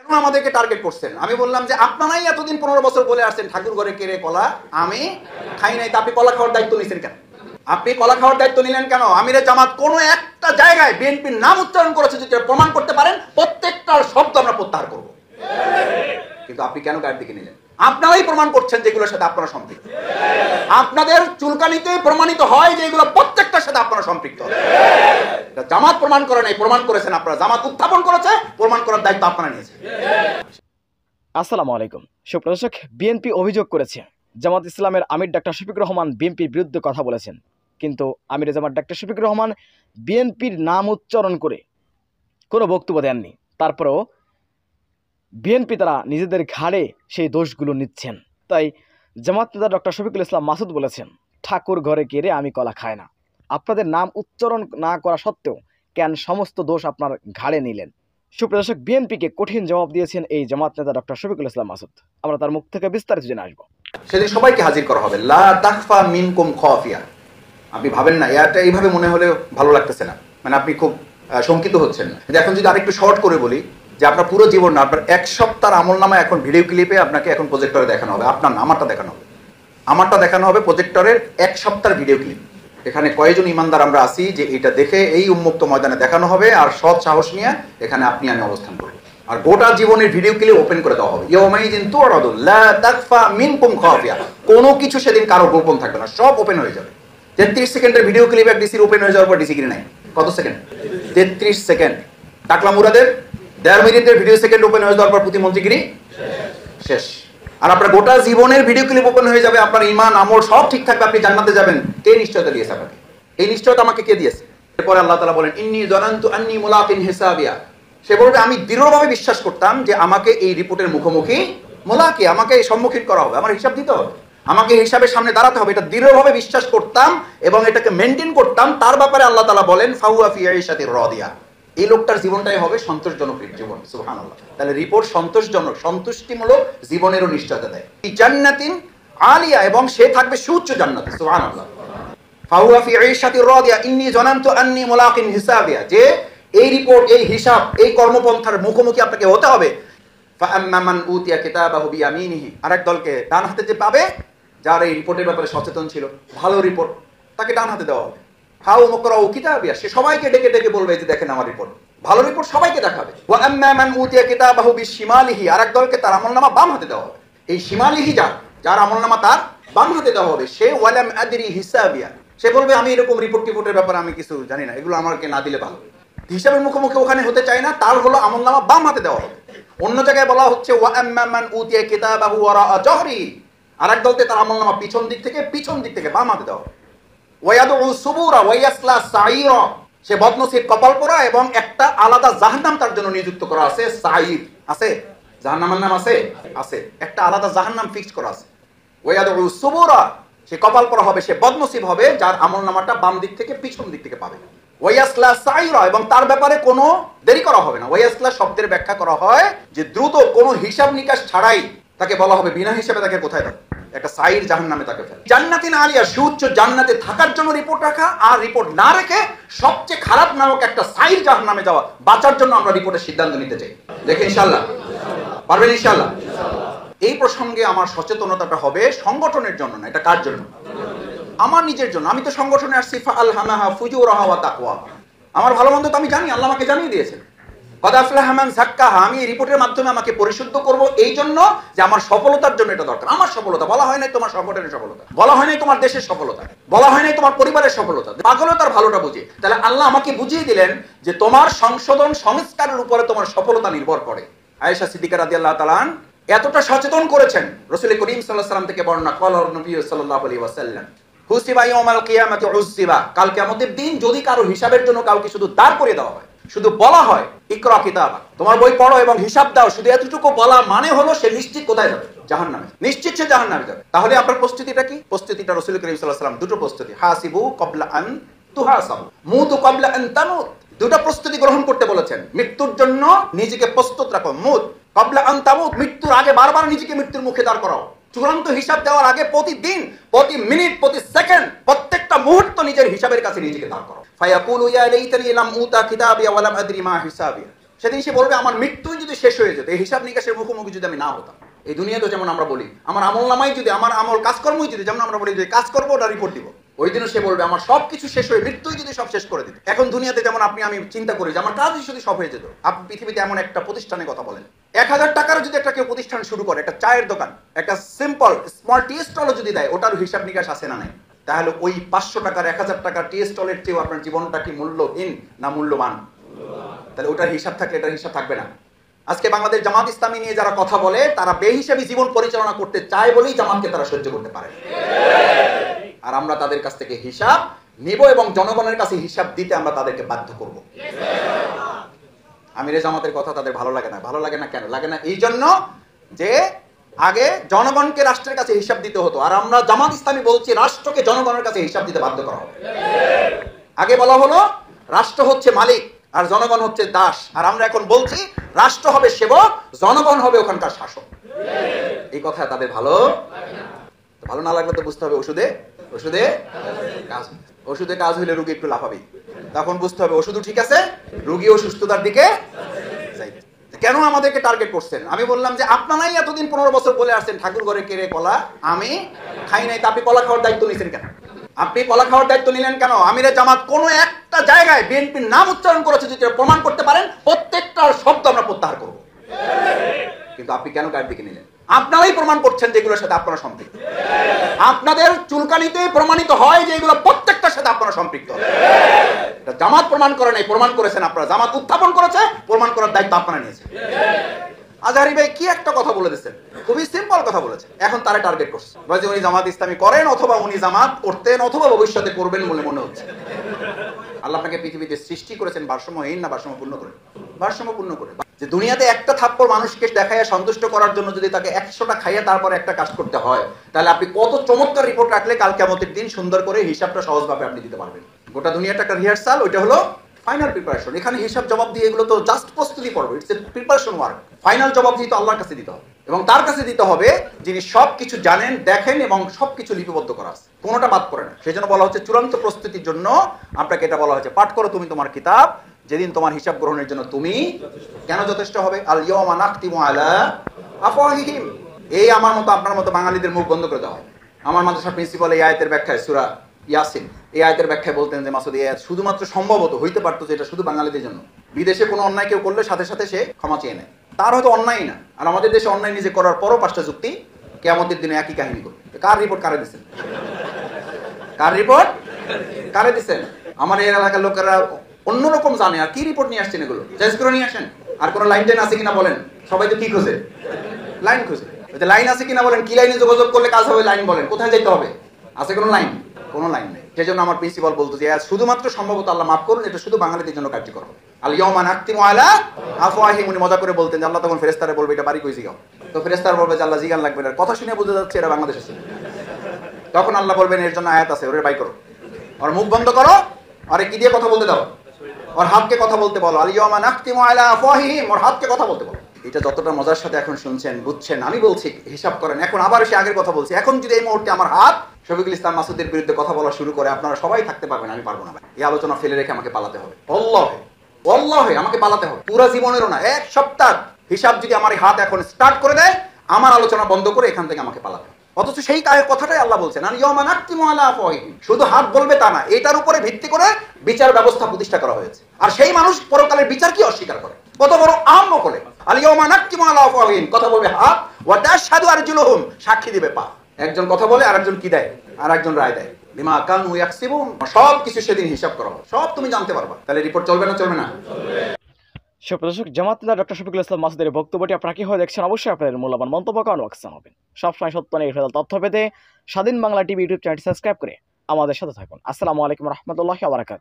কেন আমাদেরকে টার্গেট করছেন? আমি বললাম যে আপনারাই এতদিন 15 বছর বলে আসছেন ঠাকুর ঘরে কেড়ে কলা আমি খাই নাই, তা আপনি কলা খাওয়ার দায়িত্ব নিছেন কেন? আপনি কলা খাওয়ার দায়িত্ব নিলেন কেন? আমিরে জামাত কোন একটা জায়গায় বিএনপির নাম উচ্চারণ করেছে, যদি প্রমাণ করতে পারেন প্রত্যেকটার শব্দ আমরা প্রত্যাহার করব। কিন্তু আপনি কেন গায়ের দিকে নিলেন? আপনারাই প্রমাণ করছেন যেগুলোর সাথে আপনারা সম্পৃক্ত। আপনাদের চুলকানিতে প্রমাণিত হয় যে এগুলো প্রত্যেকটার সাথে আপনারা সম্পৃক্ত। জামাত প্রমাণ করে নাই, প্রমাণ করেছেন আপনারা। জামাত উত্থাপন করেছে, প্রমাণ করার দায়িত্ব আপনারা নিয়েছেন। আসসালামু আলাইকুম সুপ্রিয় দর্শক, বিএনপি অভিযোগ করেছে জামাত ইসলামের আমির ডাক্তার শফিকুর রহমান বিএনপির বিরুদ্ধে কথা বলেছেন, কিন্তু আমির জামাত ডাক্তার শফিকুর রহমান বিএনপির নাম উচ্চারণ করে কোনো বক্তব্য দেননি। তারপরেও বিএনপি তারা নিজেদের ঘাড়ে সেই দোষগুলো নিচ্ছেন। তাই জামাত নেতা ডক্টর শফিকুল ইসলাম মাসুদ বলেছেন, ঠাকুর ঘরে কেড়ে আমি কলা খাই না। আপনাদের নাম উচ্চারণ না করা সত্ত্বেও কেন সমস্ত দোষ আপনার ঘাড়ে নিলেন? সুপ্রিয় দর্শক, বিএনপিকে কঠিন জবাব দিয়েছেন এই জামাত নেতা ডক্টর শফিকুল ইসলাম মাসুদ। আমরা তার মুখ থেকে বিস্তারিত জেনে আসবো। সেদিন সবাইকে হাজির করা হবে। লা তাখফা মিনকুম খাফিয়া। আপনি ভাবেন না এটা এইভাবে মনে হলে ভালো লাগতেছে না, মানে আপনি খুব শঙ্কিত হচ্ছেন না। এখন যদি আরেকটু শর্ট করে বলি যে আপনার পুরো জীবন না, আপনার এক সপ্তাহের আমলনামা এখন ভিডিও ক্লিপে আপনাকে এখন প্রজেক্টরে দেখানো হবে। আপনার না, আমারটা দেখানো হবে। আমারটা দেখানো হবে প্রজেক্টরের এক সপ্তাহের ভিডিও ক্লিপ। এখানে কয়েকজন ইমানদার আমরা আছি যে এটা দেখে এই উন্মুক্ত ময়দানে দেখানো হবে, আর সৎ সাহস নিয়ে এখানে আপনি আমি অবস্থান করব, আর গোটা জীবনের ভিডিও ক্লিপ ওপেন করে দেওয়া হবে। ইয়াউমাইযিন তুরাদু লা তাখফা মিনকুম খাফিয়া। কোনো কিছু সেদিন কারো গোপন থাকবে না, সব ওপেন হয়ে যাবে। 33 সেকেন্ডের ভিডিও ক্লিপ এক ডিসির ওপেন হয়ে যাওয়ার পর ডিসি কিনে নাই কত সেকেন্ড? 33 সেকেন্ড। টাকলা মুরাদের 1.5 মিনিটের ভিডিও সেকেন্ড ওপেন হয়ে যাওয়ার পর প্রতিমন্ত্রীগিরি শেষ। আর আপনার গোটা জীবনের ভিডিও ক্লিপ ওপেন হয়ে যাবে, আপনার ঈমান আমল সব ঠিক থাকবে, আপনি জান্নাতে যাবেন। কে নিশ্চয়তা দিয়েছে আপনাকে? এই নিশ্চয়তা আমাকে কে দিয়েছে? এরপরে আল্লাহ তাআলা বলেন, ইন্নী যানানতু আন্নী মুলাকিন হিসাবিয়া। সে বলবে আমি দৃঢ়ভাবে বিশ্বাস করতাম যে আমাকে এই রিপোর্টের মুখোমুখি মুলাকি, আমাকে সম্মুখীন করা হবে, আমার হিসাব দিতে হবে, আমাকে হিসাবের সামনে দাঁড়াতে হবে। এটা দৃঢ়ভাবে বিশ্বাস করতাম এবং এটাকে মেনটেন করতাম। তার ব্যাপারে আল্লাহ তাআলা বলেন ফাহুয়া ফি আইশাতির রাদিয়া। এই লোকটার জীবনটাই হবে সন্তোষজনক জীবন। সুবহানাল্লাহ। তাহলে রিপোর্ট সন্তোষজনক, সন্তুষ্টিমূলক জীবনেরও নিশ্চয়তা দেয়। জান্নাতিন আলিয়া, এবং সে থাকবে সুউচ্চ জান্নাতে। সুবহানাল্লাহ। ফাহুয়া ফি আইশাতির রাদিয়া ইন্নী যানানতু আন্নী মুলাকিন হিসাবিয়া, যে এই রিপোর্ট, এই হিসাব, এই কর্মপন্থার মুখোমুখি আপনাকে হতে হবে। ফাআম্মা মান উতিয়া কিতাবাহু বিয়ামিনিহি। আরেক দলকে ডান হাতে যে পাবে, যার এই রিপোর্টের ব্যাপারে সচেতন ছিল, ভালো রিপোর্ট, তাকে ডান হাতে দেওয়া হবে। হাউ মুকরাউ কিতাবিয়া, সে সবাইকে ডেকে ডেকে বলবে যে দেখেন আমার রিপোর্ট, ভালো রিপোর্ট সবাইকে দেখাবে। ওয়া আম্মা মান উতিয়া কিতাবাহু বিশিমালিহি, আরেক দলকে তার আমলনামা বাম হাতে দেওয়া হবে। এই শিমালিহি যার আমলনামা তার বাম হাতে দেওয়া হবে, সে ওয়ালাম আদরি হিসাবিয়া, সে বলবে আমি এরকম রিপোর্টের ব্যাপারে আমি কিছু জানি না, এগুলো আমাকে না দিলে ভালো। হিসাবের মুখোমুখি ওখানে হতে চায় না, তার হলো আমলনামা বাম হাতে দেওয়া হবে। অন্য জায়গায় বলা হচ্ছে ওয়া আম্মা মান উতিয়া কিতাবাহু ওয়ারা জহরি, আরেক দলকে তার আমলনামা পিছন দিক থেকে বাম হাতে দেওয়া হবে। ওয়ায়াদু সুবুরা ওয়ায়াসলা সাইরা, সে বদনসিব কপাল পোড়া এবং একটা আলাদা জাহান্নাম তার জন্য নিযুক্ত করা আছে। সাইর আছে, জাহান্নামের নাম আছে, একটা আলাদা জাহান্নাম ফিক্সড করা আছে। ওয়ায়াদু সুবুরা, সে কপাল পোড়া হবে, সে বদনসিব হবে যার আমলনামাটা বাম দিক থেকে পিছন দিক থেকে পাবে। ওয়ায়াসলা সাইরা, এবং তার ব্যাপারে কোনো দেরি করা হবে না। ওয়ায়াসলা শব্দের ব্যাখ্যা করা হয় যে দ্রুত, কোনো হিসাব নিকাশ ছাড়াই তাকে বলা হবে, বিনা হিসাবে তাকে কোথায় দেবে, একটা সাইর জাহান্নামে তাকে ফেলে। জান্নাতিন আলিয়া, সুউচ্চ জান্নাতে থাকার জন্য রিপোর্ট রাখা, আর রিপোর্ট না রেখে সবচেয়ে খারাপ নামক একটা সাইর জাহান্নামে যাওয়া, বাঁচার জন্য আমরা রিপোর্টের সিদ্ধান্ত নিতে চাই। দেখে ইনশাআল্লাহ পারবেন ইনশাআল্লাহ। এই প্রসঙ্গে আমার সচেতনতাটা হবে সংগঠনের জন্য না, এটা কার জন্য? আমার নিজের জন্য। আমি তো সংগঠনে আসছি ফাআলহামাহা ফুজুরাহা ওয়া তাকওয়া। আমার ভালো মন্দ তো আমি জানি, আল্লাহ আমাকে জানিয়ে দিয়েছেন। কদ আফলাহা মান যাক্কাহা, আমি এই রিপোর্টের মাধ্যমে আমাকে পরিশুদ্ধ করব, এই জন্য যে আমার সফলতার জন্য এটা দরকার। আমার সফলতা বলা হয় নাই তোমার সংগঠনের সফলতা, বলা হয় নাই তোমার দেশের সফলতা, বলা হয় নাই তোমার পরিবারের সফলতা। পাগলও তার ভালোটা বুঝে। তাহলে আল্লাহ আমাকে বুঝিয়ে দিলেন যে তোমার সংশোধন সংস্কারের উপরে তোমার সফলতা নির্ভর করে। আয়েশা সিদ্দিকা রাদিয়াল্লাহু তাআলা এতটা সচেতন করেছেন, রাসূল করিম সাল্লাল্লাহু আলাইহি ওয়াসাল্লাম থেকে বর্ণনা, ক্বালা নবী সাল্লাল্লাহু আলাইহি ওয়াসাল্লাম হুসিবা ইয়াউমাল কিয়ামাতি উসিবা, কাল কিয়ামতের দিন যদি কারো হিসাবের জন্য কাউকে শুধু দাঁড় করে দেওয়া হয়, শুধু বলা হয় ইকরা কিতাবা, তোমার বই পড়ো এবং হিসাব দাও, শুধু এতটুকু বলা মানে হলো সে নিশ্চিত কোথায় যাবে? জাহান্নামে। নিশ্চিত সে জাহান্নামে যাবে। তাহলে আপনার প্রস্তুতিটা কি? প্রস্তুতিটা রাসূল করিম সাল্লাল্লাহু আলাইহি ওয়াসাল্লাম দুটো প্রস্তুতি, হাসিবু ক্বাবলা আন তুহাসাবু, মুতু ক্বাবলা আন তামুত। দুটো প্রস্তুতি গ্রহণ করতে বলেছেন। মৃত্যুর জন্য নিজেকে প্রস্তুত রাখো, মুত ক্বাবলা আন তামুত, মৃত্যুর আগে বারবার নিজেকে মৃত্যুর মুখে দাঁড় করাও। চূড়ান্ত হিসাব দেওয়ার আগে প্রতিদিন, প্রতি মিনিট, প্রতি সেকেন্ড, প্রত্যেকটা মুহূর্ত নিজের হিসাবের কাছে নিজেকে দাঁড় করো। ফায়াকুলু ইয়া লাইতানি লাম উতা কিতাবিয়া ওয়া লাম আদরি মা হিসাবিয়া, সেদিন সে বলবে আমার মৃত্যুই যদি শেষ হয়ে যেত, এই হিসাব নিকাশের মুখোমুখি যদি আমি না হতাম, এই দুনিয়াতে যেমন আমরা বলি আমার আমল নামাই যদি, আমার আমল কাজকর্মই যদি, যেমন আমরা বলি যে কাজ করবো ওটা রিপোর্ট দিব, ওই দিনও সে বলবে আমার সবকিছু শেষ হয়ে মৃত্যুই যদি সব শেষ করে দিত। এখন দুনিয়াতে যেমন আমি চিন্তা করি যে আমার কাজই যদি সব হয়ে যেত। আপনি পৃথিবীতে এমন একটা প্রতিষ্ঠানের কথা বলেন, 1000 টাকার যদি একটা কেউ প্রতিষ্ঠান শুরু করে, একটা চায়ের দোকান, একটা সিম্পল স্মল টি স্টলও যদি দেয়, ওটার হিসাব নিকাশ আছে না নাই? তাহলে ওই 500 টাকার 1000 টাকার টি স্টলের চেয়েও আপনার জীবনটা কি মূল্যহীন না মূল্যবান? তাহলে ওটার হিসাব থাকলে এটার হিসাব থাকবে না। আজকে বাংলাদেশ জামাত ইসলামী নিয়ে যারা কথা বলে, তারা বেহিসাবি জীবন পরিচালনা করতে চায় বলেই জামাতকে তারা সহ্য করতে পারে। আর আমরা তাদের কাছ থেকে হিসাব নিব এবং জনগণের কাছে হিসাব দিতে আমরা তাদেরকে বাধ্য করব। আমিরে জামাতের কথা তাদের ভালো লাগে না। ভালো লাগে না কেন? লাগে না এই জন্য যে আগে জনগণকে রাষ্ট্রের কাছে হিসাব দিতে হতো, আর আমরা জামাত ইসলামী বলছি রাষ্ট্রকে জনগণের কাছে হিসাব দিতে বাধ্য করা হবে। আগে বলা হলো রাষ্ট্র হচ্ছে মালিক আর জনগণ হচ্ছে দাস, আর আমরা এখন বলছি রাষ্ট্র হবে সেবক, জনগণ হবে ওখানকার শাসক। এই কথা তাদের ভালো না লাগলে তো বুঝতে হবে ওষুধে কাজ হইলে রোগী একটু লাফাবেই, তখন বুঝতে হবে ওষুধও ঠিক আছে, রোগীও সুস্থতার দিকে যাইবে। কেন আমাদেরকে টার্গেট করছেন? আমি বললাম যে আপনারাই এতদিন 15 বছর বলে আসছেন ঠাকুর ঘরে কেড়ে কলা আমি খাই নাই, তা আপনি কলা খাওয়ার দায়িত্ব নিয়েছেন কেন? আপনি কলা খাওয়ার দায়িত্ব নিলেন কেন? আমিরে জামাত কোন একটা জায়গায় বিএনপির নাম উচ্চারণ করেছে, যদি প্রমাণ করতে পারেন প্রত্যেকটার শব্দ আমরা প্রত্যাহার করব। কিন্তু আপনি কেন গায়ের দিকে নিলেন? আপনারাই প্রমাণ করছেন যেগুলোর সাথে আপনারা সম্পৃক্ত। আপনাদের চুলকানিতে প্রমাণিত হয় যে এগুলো প্রত্যেকটার সাথে আপনারা সম্পৃক্ত। জামাত প্রমাণ করে নাই, প্রমাণ করেছেন আপনারা। জামাত উত্থাপন করেছে, প্রমাণ করার দায়িত্ব আপনারা নিয়েছেন। আজহারি ভাই কি একটা কথা বলে দিচ্ছেন, খুবই সিম্পল কথা বলেছে। এখন তারা টার্গেট করছে যে উনি জামাত ইসলামী করেন, অথবা উনি জামাত করতেন, অথবা ভবিষ্যতে করবেন বলে মনে হচ্ছে। আল্লাহ আপনাকে পৃথিবীতে সৃষ্টি করেছেন ভারসাম্যহীন না ভারসাম্যপূর্ণ করে? ভারসাম্যপূর্ণ করে। যে দুনিয়াতে একটা থাপ্পড় মানুষকে দেখায় সন্তুষ্ট করার জন্য যদি তাকে 100টা খাইয়ে তারপরে একটা কাজ করতে হয়, তাহলে আপনি কত চমৎকার রিপোর্ট রাখলে কাল কিয়ামতের দিন সুন্দর করে হিসাবটা সহজভাবে আপনি দিতে পারবেন। গোটা দুনিয়াটা একটা রিহার্সাল, ওইটা হলো ফাইনাল প্রিপারেশন। এখানে হিসাব জবাব দিয়ে এগুলো তো জাস্ট প্রস্তুতি পর্ব, it's a preparation work. Final জবাব দিয়ে তো আল্লাহর কাছে দিতে হবে, এবং তার কাছে দিতে হবে যিনি সবকিছু জানেন, দেখেন এবং সবকিছু লিপিবদ্ধ করা আছে, কোনোটা বাদ করে না। সেই জন্য বলা হচ্ছে চূড়ান্ত প্রস্তুতির জন্য আপনাকে এটা বলা হচ্ছে, পাঠ করো তুমি তোমার কিতাব, যেদিন তোমার হিসাব গ্রহণের জন্য তুমি কেন যথেষ্ট হবে। আল ইয়াওমা নাখতিমু আলা আফওয়াহিহিম। এই আমার মতো আপনার মতো বাঙালিদের মুখ বন্ধ করে দেওয়া হয়। আমার মাদ্রাসা প্রিন্সিপাল এই আয়াতের ব্যাখ্যায় সূরা ইয়াসিন এই আয়াতের ব্যাখ্যায় বলতেন যে মাসুদ, এই আয়াত শুধুমাত্র সম্ভবত হইতে পারতো যে এটা শুধু বাঙালিদের জন্য। বিদেশে কোনো অন্যায় কেউ করলে সাথে সাথে সে ক্ষমা চেয়ে নেয়, তার হয়তো অন্যায় না। আর আমাদের দেশে অন্যায় নিজে করার পরও 5টা যুক্তি, কিয়ামতের দিনে একই কাহিনী করবে। কার রিপোর্ট কারে দিচ্ছেন? কার রিপোর্ট কারে দিচ্ছেন? আমার এই এলাকার লোকেরা অন্যরকম জানে। আর কি রিপোর্ট নিয়ে আসছেন? এগুলো চেঞ্জ করে নিয়ে আসেন। আর কোনো লাইন টাইন আছে কিনা বলেন। সবাই তো কি খোঁজে? লাইন খোঁজে। লাইন আছে কিনা বলেন। কি লাইনে যোগাযোগ করলে কাজ হবে লাইন বলেন। কোথায় যেতে হবে? আছে কোনো লাইন? কোনো লাইন নেই। সেই জন্য আমার প্রিন্সিপাল বলতো যে শুধুমাত্র সম্ভবত আল্লাহ মাফ করুন, এটা শুধু বাঙালিদের জন্য কার্যকর হবে। আল ইয়াওমা নাখতিমু আলা আফওয়াহিহিম। উনি মজা করে বলতেন যে আল্লাহ তখন ফেরেশতারে বলবে এটা বাড়ি কই জিগাও। তো ফেরেশতারা বলবে যে আল্লাহ জিগান লাগবে না, কথা শুনে বোঝা যাচ্ছে এরা বাংলাদেশে ছিল। তখন আল্লাহ বলবেন এর জন্য আয়াত আছে, ওরে বাই করো, আর মুখ বন্ধ করো, আরে কি দিয়ে কথা বলতে দাও, ওর হাতকে কথা বলতে বলো। আল ইয়াওমা নাখতিমু আলা আফওয়াহিহিম, ওর হাতকে কথা বলতে বলো। এটা যতটা মজার সাথে এখন শুনছেন, বুঝছেন, আমি বলছি হিসাব করেন। এখন আবার সে আগের কথা বলছি। এখন যদি এই মুহূর্তে আমার হাত শফিকুল ইসলাম মাসুদের বিরুদ্ধে কথা বলা শুরু করে, আপনারা সবাই থাকতে পারবেন, আমি পারবো না। এই আলোচনা ফেলে রেখে আমাকে পালাতে হবে। আল্লাহে আমাকে পালাতে হবে। পুরো জীবনেরও না, 1 সপ্তাহ হিসাব যদি আমার হাত এখন স্টার্ট করে দেয়, আমার আলোচনা বন্ধ করে এখান থেকে আমাকে পালাতে হবে। অথচ সেই কথাটাই আল্লাহ বলছেন, আল ইয়াওমা নাখতিমু আলা আফওয়াহিহিম। শুধু হাত বলবে তা না, এটার উপরে ভিত্তি করে বিচার ব্যবস্থা প্রতিষ্ঠা করা হয়েছে। আর সেই মানুষ পরকালের বিচার কি অস্বীকার করে? কত বড় আম করে। আল ইয়াওমা নাখতিমু আলা আফওয়াহিহিম, কথা বলবে হাত, ওয়া তাশহাদু আরজুলুহুম, সাক্ষী দিবে পা। একজন কথা বলে আর একজন কি দেয়? আর একজন রায় দেয়। বিমা কানু ইয়াকসিবুন, সব কিছু সেদিন হিসাব করা হবে, সব তুমি জানতে পারবা। তাহলে রিপোর্ট চলবে না? চলবে না। সুপ্রদর্শক, জামাত নেতা ডক্টর শফিকুল ইসলাম মাসুদের বক্তব্যটি আপনারা কি হয়ে দেখছেন? অবশ্যই আপনাদের মূল্যবান মন্তব্য কমেন্ট বক্সে জানাবেন। সবসময় সত্য নির্ভেজাল তথ্য পেতে স্বাধীন বাংলা টিভি ইউটিউব চ্যানেলটি সাবস্ক্রাইব করে আমাদের সাথে থাকুন। আসসালামু আলাইকুম রহমতুল্লাহি ওয়া বারাকাতুহু।